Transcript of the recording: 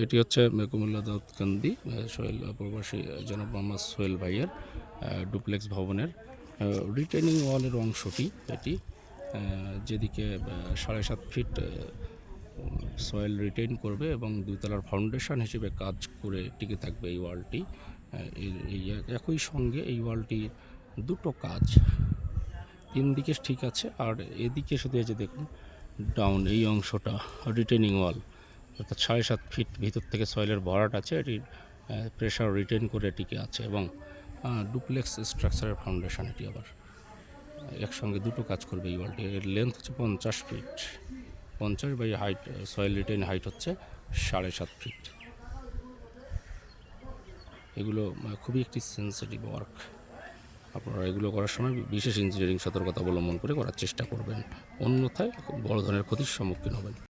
এটি হচ্ছে কুমিল্লা দাউদকান্দি সোহেল প্রবাসী জনাব মোহাম্মদ সোহেল ভাইয়ের ডুপ্লেক্স ভবনের রিটেনিং ওয়ালের অংশটি এটি, যেদিকে 7.5 ফিট সয়েল রিটেইন করবে এবং 2 তলার ফাউন্ডেশন হিসেবে কাজ করে টিকে থাকবে এই ওয়ালটি। এই একই সঙ্গে এই ওয়ালটির দুটো কাজ 3 দিকে ঠিক আছে, আর এদিকে শুধু এই যে দেখুন ডাউন এই অংশটা রিটেনিং ওয়াল, অর্থাৎ 7.5 ফিট ভিতর থেকে সয়েলের ভরাট আছে, এটির প্রেশার রিটেন করে টিকে আছে এবং ডুপ্লেক্স স্ট্রাকচারের ফাউন্ডেশন এটি আবার একসঙ্গে দুটো কাজ করবে এই ওয়ালটি। এর লেন্থ হচ্ছে 50 feet, 50 by height soil retain height হচ্ছে 7.5 ফিট। এগুলো খুবই একটি সেন্সিটিভ ওয়ার্ক, আপনারা এগুলো করার সময় বিশেষ ইঞ্জিনিয়ারিং সতর্কতা অবলম্বন করে করার চেষ্টা করবেন, অন্যথায় বড় ধরনের ক্ষতির সম্মুখীন হবেন।